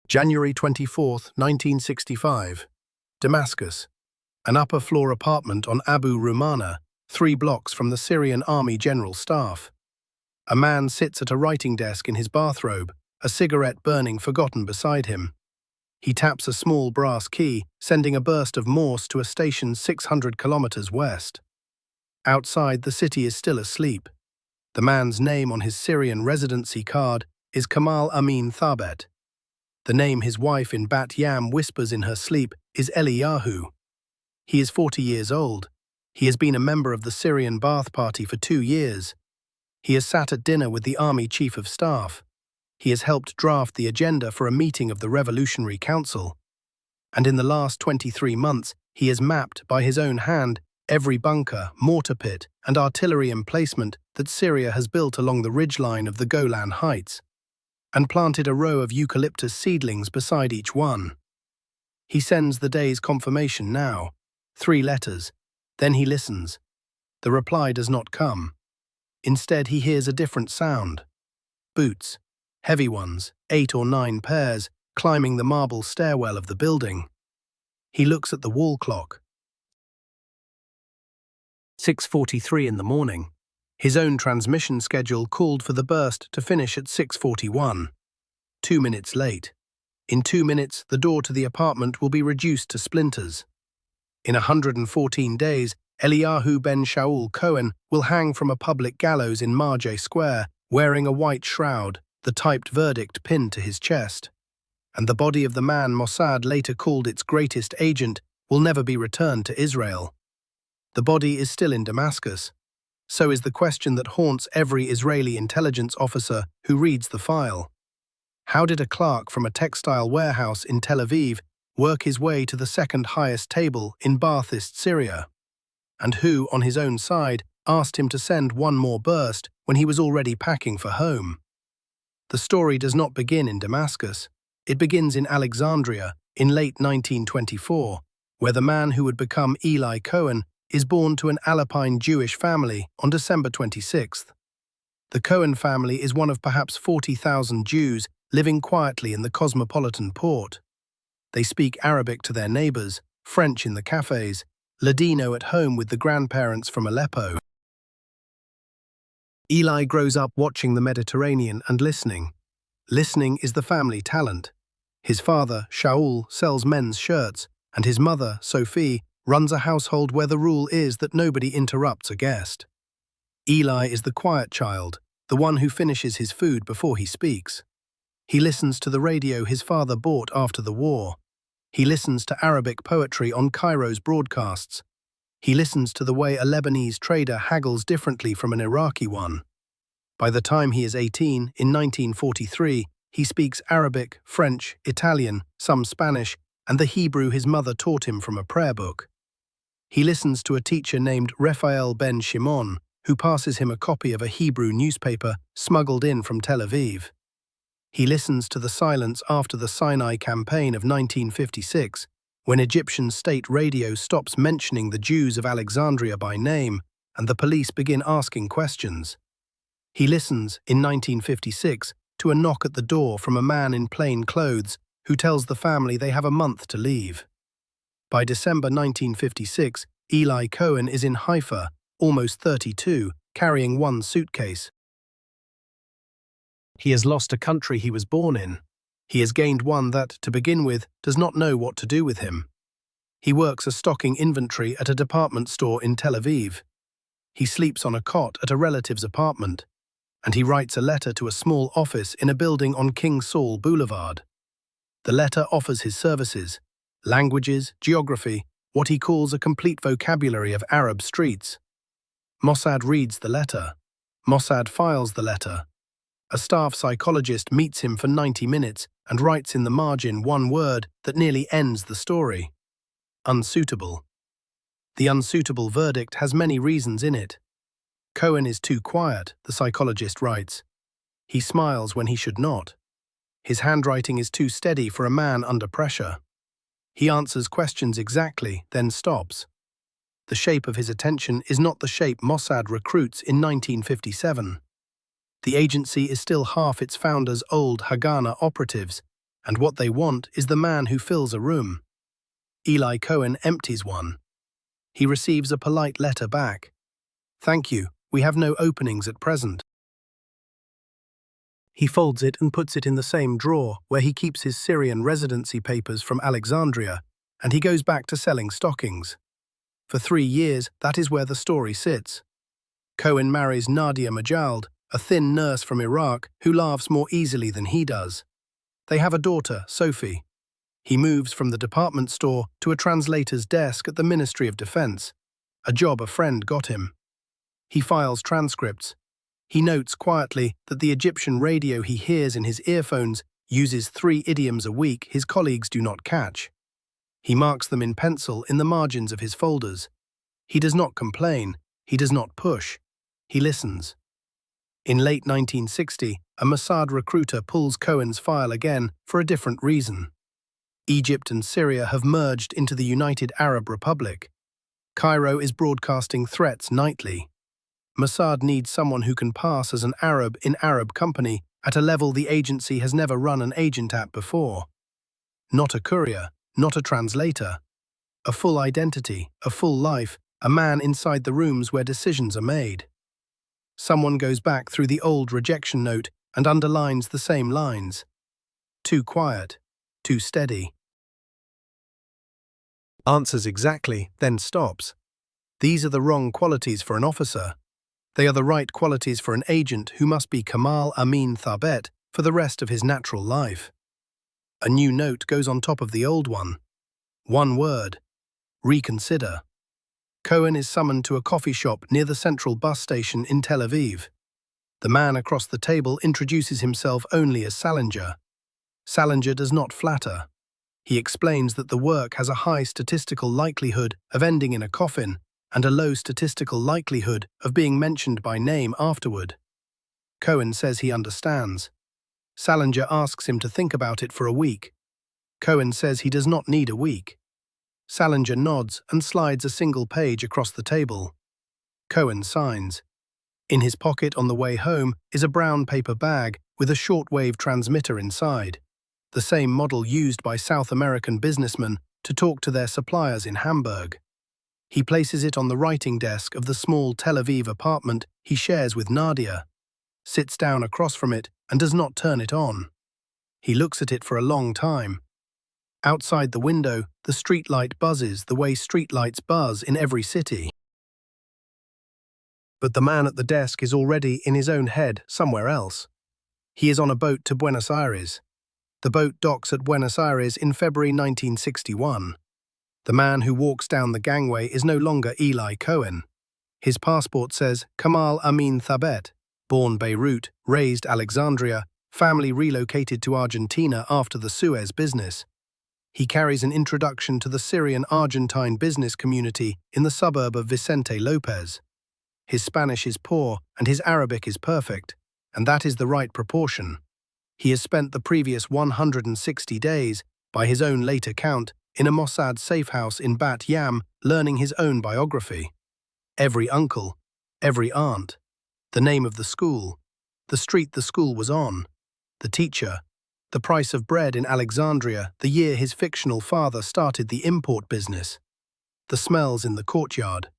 January 24, 1965. Damascus. An upper-floor apartment on Abu Rumana, 3 blocks from the Syrian Army General Staff. A man sits at a writing desk in his bathrobe, a cigarette burning forgotten beside him. He taps a small brass key, sending a burst of Morse to a station 600 kilometers west. Outside, the city is still asleep. The man's name on his Syrian residency card is Kamal Amin Thabet. The name his wife in Bat Yam whispers in her sleep is Eliyahu. He is 40 years old. He has been a member of the Syrian Ba'ath Party for 2 years. He has sat at dinner with the Army Chief of Staff. He has helped draft the agenda for a meeting of the Revolutionary Council. And in the last 23 months, he has mapped by his own hand every bunker, mortar pit, and artillery emplacement that Syria has built along the ridgeline of the Golan Heights, and planted a row of eucalyptus seedlings beside each one. He sends the day's confirmation now, 3 letters. Then he listens. The reply does not come. Instead, he hears a different sound. Boots, heavy ones, 8 or 9 pairs, climbing the marble stairwell of the building. He looks at the wall clock. 6:43 in the morning. His own transmission schedule called for the burst to finish at 6:41. 2 minutes late. In 2 minutes, the door to the apartment will be reduced to splinters. In 114 days, Eliyahu ben Shaul Cohen will hang from a public gallows in Marjah Square, wearing a white shroud, the typed verdict pinned to his chest. And the body of the man Mossad later called its greatest agent will never be returned to Israel. The body is still in Damascus. So is the question that haunts every Israeli intelligence officer who reads the file. How did a clerk from a textile warehouse in Tel Aviv work his way to the second highest table in Ba'athist Syria? And who, on his own side, asked him to send one more burst when he was already packing for home? The story does not begin in Damascus. It begins in Alexandria in late 1924, where the man who would become Eli Cohen is born to an Alpine Jewish family on December 26th. The Cohen family is one of perhaps 40,000 Jews living quietly in the cosmopolitan port. They speak Arabic to their neighbors, French in the cafes, Ladino at home with the grandparents from Aleppo. Eli grows up watching the Mediterranean and listening. Listening is the family talent. His father, Shaul, sells men's shirts, and his mother, Sophie, runs a household where the rule is that nobody interrupts a guest. Eli is the quiet child, the one who finishes his food before he speaks. He listens to the radio his father bought after the war. He listens to Arabic poetry on Cairo's broadcasts. He listens to the way a Lebanese trader haggles differently from an Iraqi one. By the time he is 18, in 1943, he speaks Arabic, French, Italian, some Spanish, and the Hebrew his mother taught him from a prayer book. He listens to a teacher named Raphael ben Shimon, who passes him a copy of a Hebrew newspaper smuggled in from Tel Aviv. He listens to the silence after the Sinai campaign of 1956, when Egyptian state radio stops mentioning the Jews of Alexandria by name and the police begin asking questions. He listens, in 1956, to a knock at the door from a man in plain clothes who tells the family they have a month to leave. By December 1956, Eli Cohen is in Haifa, almost 32, carrying one suitcase. He has lost a country he was born in. He has gained one that, to begin with, does not know what to do with him. He works as stocking inventory at a department store in Tel Aviv. He sleeps on a cot at a relative's apartment. And he writes a letter to a small office in a building on King Saul Boulevard. The letter offers his services, languages, geography, what he calls a complete vocabulary of Arab streets. Mossad reads the letter. Mossad files the letter. A staff psychologist meets him for 90 minutes and writes in the margin one word that nearly ends the story. Unsuitable. The unsuitable verdict has many reasons in it. Cohen is too quiet, the psychologist writes. He smiles when he should not. His handwriting is too steady for a man under pressure. He answers questions exactly, then stops. The shape of his attention is not the shape Mossad recruits in 1957. The agency is still half its founder's old Haganah operatives, and what they want is the man who fills a room. Eli Cohen empties one. He receives a polite letter back. "Thank you, we have no openings at present." He folds it and puts it in the same drawer where he keeps his Syrian residency papers from Alexandria, and he goes back to selling stockings. For 3 years, that is where the story sits. Cohen marries Nadia Majald, a thin nurse from Iraq who laughs more easily than he does. They have a daughter, Sophie. He moves from the department store to a translator's desk at the Ministry of Defense, a job a friend got him. He files transcripts. He notes quietly that the Egyptian radio he hears in his earphones uses 3 idioms a week his colleagues do not catch. He marks them in pencil in the margins of his folders. He does not complain. He does not push. He listens. In late 1960, a Mossad recruiter pulls Cohen's file again for a different reason. Egypt and Syria have merged into the United Arab Republic. Cairo is broadcasting threats nightly. Mossad needs someone who can pass as an Arab in Arab company at a level the agency has never run an agent at before. Not a courier, not a translator. A full identity, a full life, a man inside the rooms where decisions are made. Someone goes back through the old rejection note and underlines the same lines. Too quiet, too steady. Answers exactly, then stops. These are the wrong qualities for an officer. They are the right qualities for an agent who must be Kamal Amin Thabet for the rest of his natural life. A new note goes on top of the old one. One word. Reconsider. Cohen is summoned to a coffee shop near the central bus station in Tel Aviv. The man across the table introduces himself only as Salinger. Salinger does not flatter. He explains that the work has a high statistical likelihood of ending in a coffin and a low statistical likelihood of being mentioned by name afterward. Cohen says he understands. Salinger asks him to think about it for a week. Cohen says he does not need a week. Salinger nods and slides a single page across the table. Cohen signs. In his pocket on the way home is a brown paper bag with a shortwave transmitter inside, the same model used by South American businessmen to talk to their suppliers in Hamburg. He places it on the writing desk of the small Tel Aviv apartment he shares with Nadia, sits down across from it and does not turn it on. He looks at it for a long time. Outside the window, the streetlight buzzes the way streetlights buzz in every city. But the man at the desk is already in his own head somewhere else. He is on a boat to Buenos Aires. The boat docks at Buenos Aires in February 1961. The man who walks down the gangway is no longer Eli Cohen. His passport says Kamal Amin Thabet, born Beirut, raised Alexandria, family relocated to Argentina after the Suez business. He carries an introduction to the Syrian-Argentine business community in the suburb of Vicente Lopez. His Spanish is poor and his Arabic is perfect, and that is the right proportion. He has spent the previous 160 days, by his own late account, in a Mossad safe house in Bat Yam learning his own biography. Every uncle, every aunt, the name of the school, the street the school was on, the teacher, the price of bread in Alexandria the year his fictional father started the import business, the smells in the courtyard,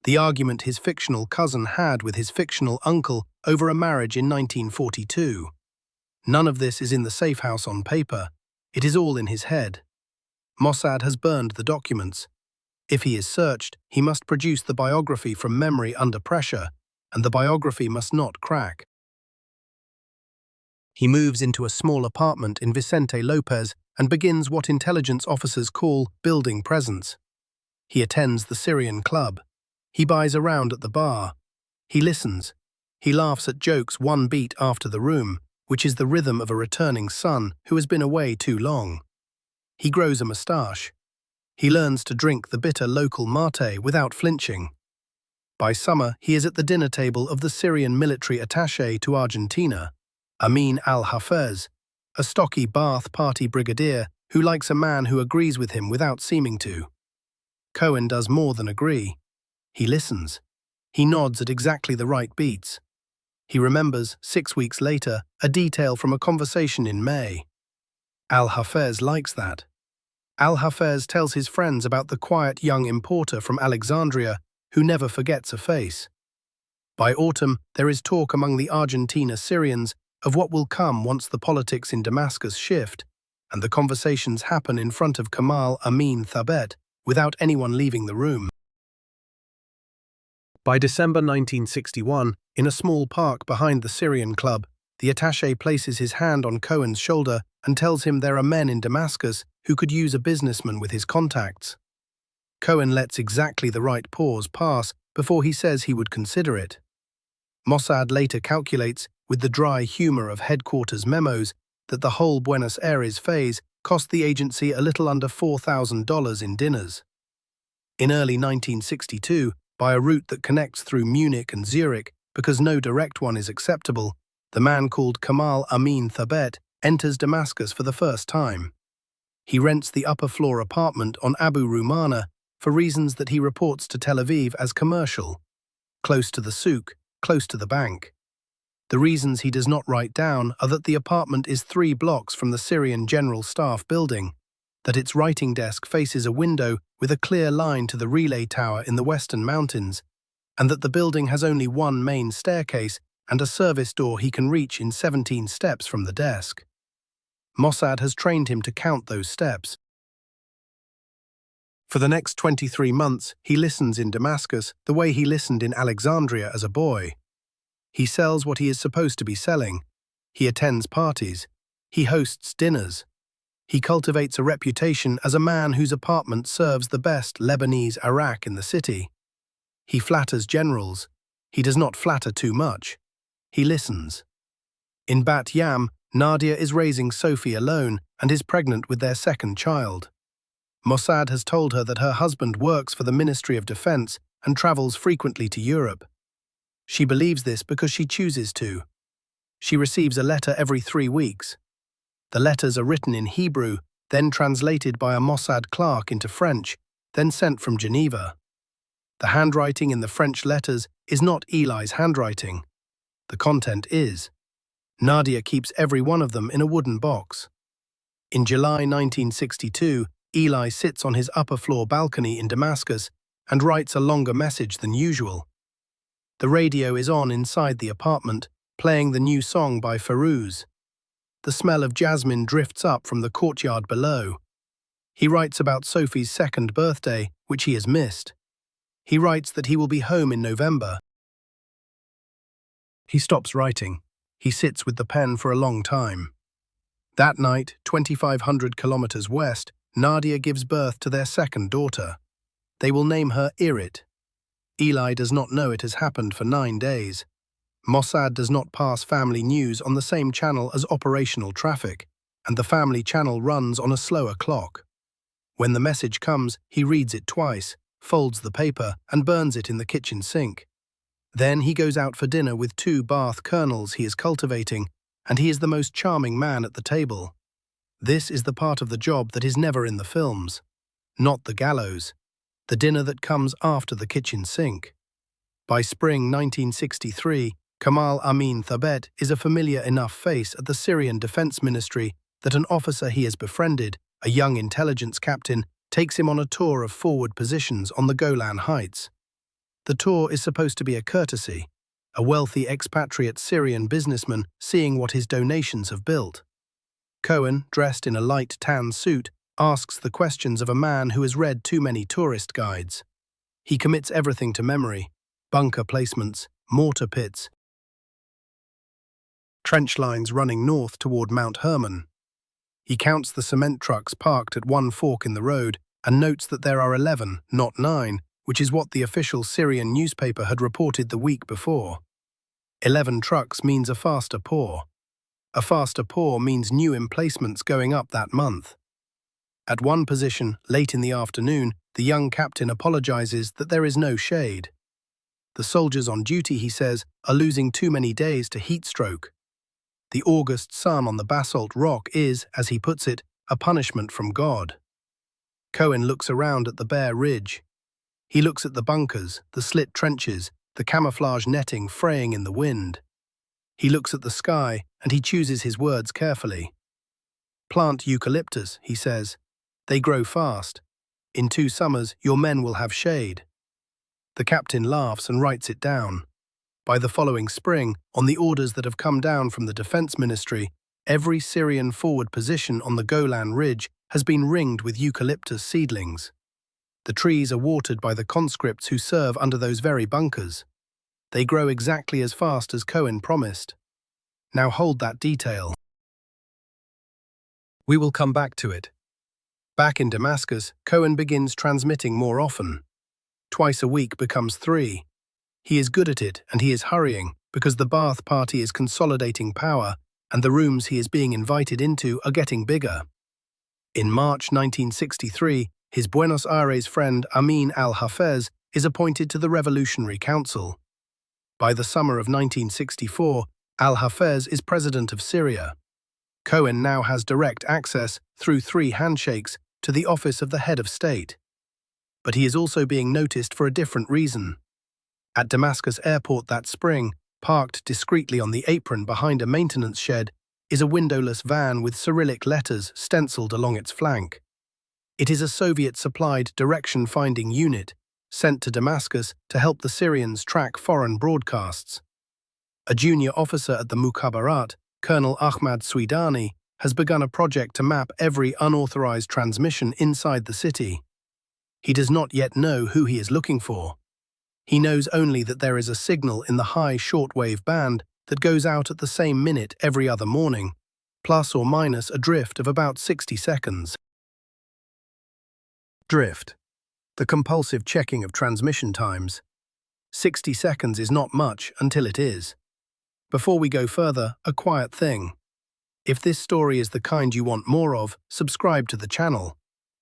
the argument his fictional cousin had with his fictional uncle over a marriage in 1942. None of this is in the safe house on paper. It is all in his head. Mossad has burned the documents. If he is searched, he must produce the biography from memory under pressure, and the biography must not crack. He moves into a small apartment in Vicente Lopez and begins what intelligence officers call building presence. He attends the Syrian club. He buys around at the bar. He listens. He laughs at jokes one beat after the room, which is the rhythm of a returning son who has been away too long. He grows a moustache. He learns to drink the bitter local mate without flinching. By summer, he is at the dinner table of the Syrian military attaché to Argentina, Amin al-Hafez, a stocky Ba'ath Party brigadier who likes a man who agrees with him without seeming to. Cohen does more than agree. He listens. He nods at exactly the right beats. He remembers, 6 weeks later, a detail from a conversation in May. Al-Hafez likes that. Al-Hafez tells his friends about the quiet young importer from Alexandria who never forgets a face. By autumn, there is talk among the Argentina Syrians of what will come once the politics in Damascus shift, and the conversations happen in front of Kamal, Amin, Thabet, without anyone leaving the room. By December 1961, in a small park behind the Syrian club, the attaché places his hand on Cohen's shoulder and tells him there are men in Damascus who could use a businessman with his contacts. Cohen lets exactly the right pause pass before he says he would consider it. Mossad later calculates, with the dry humor of headquarters memos, that the whole Buenos Aires phase cost the agency a little under $4,000 in dinners. In early 1962, by a route that connects through Munich and Zurich because no direct one is acceptable, the man called Kamal Amin Thabet enters Damascus for the first time. He rents the upper-floor apartment on Abu Rumana for reasons that he reports to Tel Aviv as commercial, close to the souk, close to the bank. The reasons he does not write down are that the apartment is 3 blocks from the Syrian General Staff building, that its writing desk faces a window with a clear line to the relay tower in the Western Mountains, and that the building has only one main staircase and a service door he can reach in 17 steps from the desk. Mossad has trained him to count those steps. For the next 23 months, he listens in Damascus the way he listened in Alexandria as a boy. He sells what he is supposed to be selling. He attends parties. He hosts dinners. He cultivates a reputation as a man whose apartment serves the best Lebanese arak in the city. He flatters generals. He does not flatter too much. He listens. In Bat Yam, Nadia is raising Sophie alone and is pregnant with their second child. Mossad has told her that her husband works for the Ministry of Defense and travels frequently to Europe. She believes this because she chooses to. She receives a letter every 3 weeks. The letters are written in Hebrew, then translated by a Mossad clerk into French, then sent from Geneva. The handwriting in the French letters is not Eli's handwriting. The content is. Nadia keeps every one of them in a wooden box. In July 1962, Eli sits on his upper-floor balcony in Damascus and writes a longer message than usual. The radio is on inside the apartment, playing the new song by Fairuz. The smell of jasmine drifts up from the courtyard below. He writes about Sophie's second birthday, which he has missed. He writes that he will be home in November. He stops writing. He sits with the pen for a long time. That night, 2,500 kilometers west, Nadia gives birth to their second daughter. They will name her Irit. Eli does not know it has happened for 9 days. Mossad does not pass family news on the same channel as operational traffic, and the family channel runs on a slower clock. When the message comes, he reads it twice, folds the paper, and burns it in the kitchen sink. Then he goes out for dinner with 2 Bath colonels he is cultivating, and he is the most charming man at the table. This is the part of the job that is never in the films. Not the gallows. The dinner that comes after the kitchen sink. By spring 1963, Kamal Amin Thabet is a familiar enough face at the Syrian Defense Ministry that an officer he has befriended, a young intelligence captain, takes him on a tour of forward positions on the Golan Heights. The tour is supposed to be a courtesy, a wealthy expatriate Syrian businessman seeing what his donations have built. Cohen, dressed in a light tan suit, asks the questions of a man who has read too many tourist guides. He commits everything to memory: bunker placements, mortar pits, trench lines running north toward Mount Hermon. He counts the cement trucks parked at one fork in the road and notes that there are 11, not 9, which is what the official Syrian newspaper had reported the week before. 11 trucks means a faster pour. A faster pour means new emplacements going up that month. At one position, late in the afternoon, the young captain apologizes that there is no shade. The soldiers on duty, he says, are losing too many days to heat stroke. The August sun on the basalt rock is, as he puts it, a punishment from God. Cohen looks around at the bare ridge. He looks at the bunkers, the slit trenches, the camouflage netting fraying in the wind. He looks at the sky, and he chooses his words carefully. Plant eucalyptus, he says. They grow fast. In 2 summers, your men will have shade. The captain laughs and writes it down. By the following spring, on the orders that have come down from the Defense Ministry, every Syrian forward position on the Golan Ridge has been ringed with eucalyptus seedlings. The trees are watered by the conscripts who serve under those very bunkers. They grow exactly as fast as Cohen promised. Now hold that detail. We will come back to it. Back in Damascus, Cohen begins transmitting more often. Twice a week becomes 3. He is good at it, and he is hurrying, because the Ba'ath Party is consolidating power, and the rooms he is being invited into are getting bigger. In March 1963, his Buenos Aires friend Amin al-Hafez is appointed to the Revolutionary Council. By the summer of 1964, al-Hafez is president of Syria. Cohen now has direct access, through 3 handshakes, to the office of the head of state. But he is also being noticed for a different reason. At Damascus airport that spring, parked discreetly on the apron behind a maintenance shed, is a windowless van with Cyrillic letters stenciled along its flank. It is a Soviet-supplied direction-finding unit, sent to Damascus to help the Syrians track foreign broadcasts. A junior officer at the Mukhabarat, Colonel Ahmad Swidani, has begun a project to map every unauthorized transmission inside the city. He does not yet know who he is looking for. He knows only that there is a signal in the high shortwave band that goes out at the same minute every other morning, plus or minus a drift of about 60 seconds. Drift. The compulsive checking of transmission times. 60 seconds is not much until it is. Before we go further, a quiet thing. If this story is the kind you want more of, subscribe to the channel.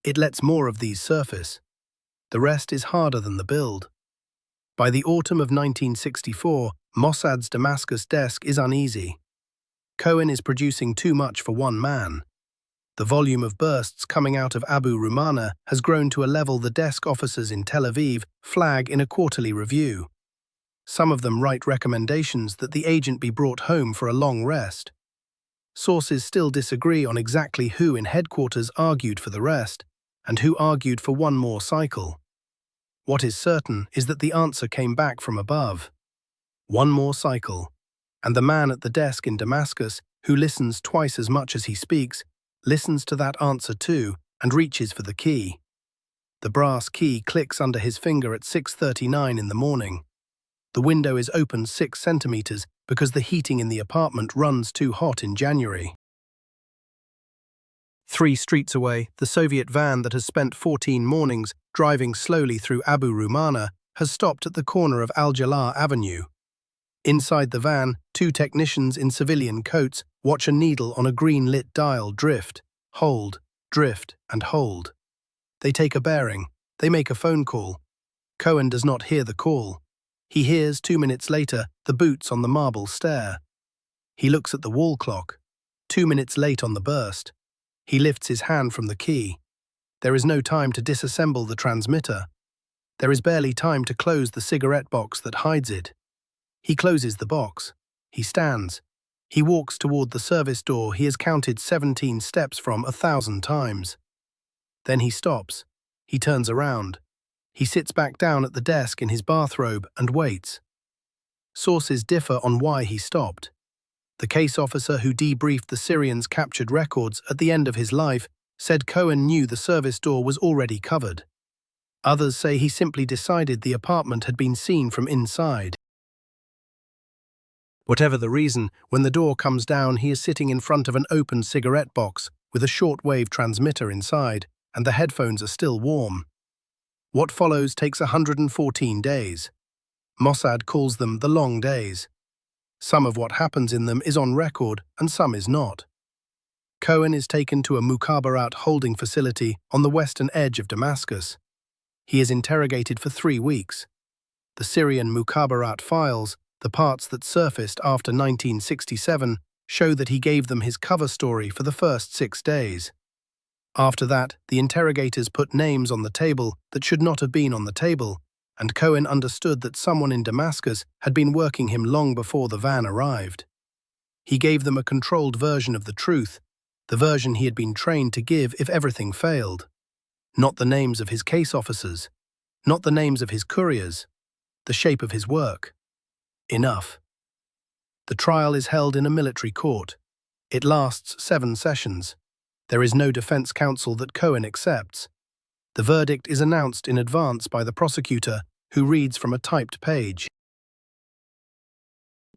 It lets more of these surface. The rest is harder than the build. By the autumn of 1964, Mossad's Damascus desk is uneasy. Cohen is producing too much for one man. The volume of bursts coming out of Abu Rumana has grown to a level the desk officers in Tel Aviv flag in a quarterly review. Some of them write recommendations that the agent be brought home for a long rest. Sources still disagree on exactly who in headquarters argued for the rest, and who argued for one more cycle. What is certain is that the answer came back from above. One more cycle. And the man at the desk in Damascus, who listens twice as much as he speaks, listens to that answer too and reaches for the key. The brass key clicks under his finger at 6:39 in the morning. The window is open 6 centimeters because the heating in the apartment runs too hot in January. 3 streets away, the Soviet van that has spent 14 mornings driving slowly through Abu Rumana has stopped at the corner of Al-Jalal Avenue. Inside the van, 2 technicians in civilian coats watch a needle on a green-lit dial drift, hold, drift, and hold. They take a bearing. They make a phone call. Cohen does not hear the call. He hears 2 minutes later the boots on the marble stair. He looks at the wall clock. 2 minutes late on the burst. He lifts his hand from the key. There is no time to disassemble the transmitter. There is barely time to close the cigarette box that hides it. He closes the box. He stands. He walks toward the service door he has counted 17 steps from 1,000 times. Then he stops. He turns around. He sits back down at the desk in his bathrobe and waits. Sources differ on why he stopped. The case officer who debriefed the Syrians' captured records at the end of his life said Cohen knew the service door was already covered. Others say he simply decided the apartment had been seen from inside. Whatever the reason, when the door comes down, he is sitting in front of an open cigarette box with a shortwave transmitter inside, and the headphones are still warm. What follows takes 114 days. Mossad calls them the long days. Some of what happens in them is on record, and some is not. Cohen is taken to a Mukhabarat holding facility on the western edge of Damascus. He is interrogated for 3 weeks. The Syrian Mukhabarat files, the parts that surfaced after 1967, show that he gave them his cover story for the first 6 days. After that, the interrogators put names on the table that should not have been on the table, and Cohen understood that someone in Damascus had been working him long before the van arrived. He gave them a controlled version of the truth, the version he had been trained to give if everything failed. Not the names of his case officers, not the names of his couriers, the shape of his work. Enough. The trial is held in a military court. It lasts 7 sessions. There is no defense counsel that Cohen accepts. The verdict is announced in advance by the prosecutor, who reads from a typed page.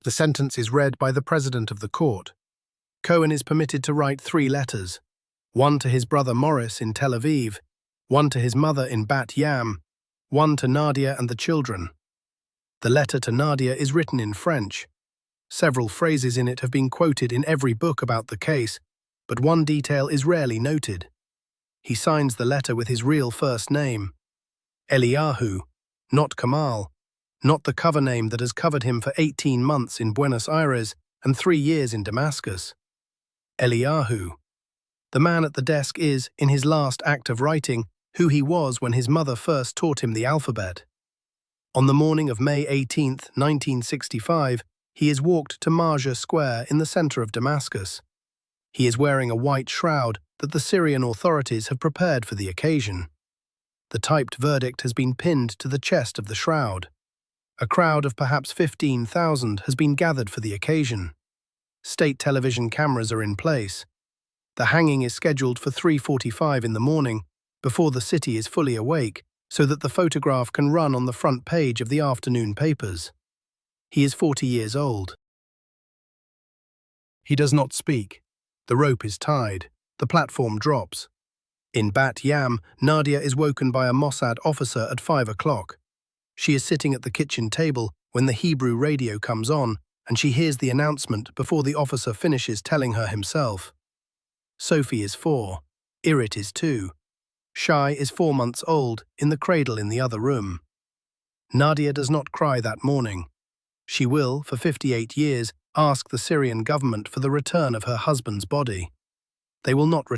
The sentence is read by the president of the court. Cohen is permitted to write 3 letters, one to his brother Morris in Tel Aviv, one to his mother in Bat Yam, one to Nadia and the children. The letter to Nadia is written in French. Several phrases in it have been quoted in every book about the case, but one detail is rarely noted. He signs the letter with his real first name, Eliyahu, not Kamal, not the cover name that has covered him for 18 months in Buenos Aires and 3 years in Damascus. Eliyahu. The man at the desk is, in his last act of writing, who he was when his mother first taught him the alphabet. On the morning of May 18, 1965, he is walked to Marja Square in the center of Damascus. He is wearing a white shroud that the Syrian authorities have prepared for the occasion. The typed verdict has been pinned to the chest of the shroud. A crowd of perhaps 15,000 has been gathered for the occasion. State television cameras are in place. The hanging is scheduled for 3:45 in the morning, before the city is fully awake, so that the photograph can run on the front page of the afternoon papers. He is 40 years old. He does not speak. The rope is tied. The platform drops. In Bat Yam, Nadia is woken by a Mossad officer at 5 o'clock. She is sitting at the kitchen table when the Hebrew radio comes on, and she hears the announcement before the officer finishes telling her himself. Sophie is 4. Irit is 2. Shai is 4 months old, in the cradle in the other room. Nadia does not cry that morning. She will, for 58 years, ask the Syrian government for the return of her husband's body. They will not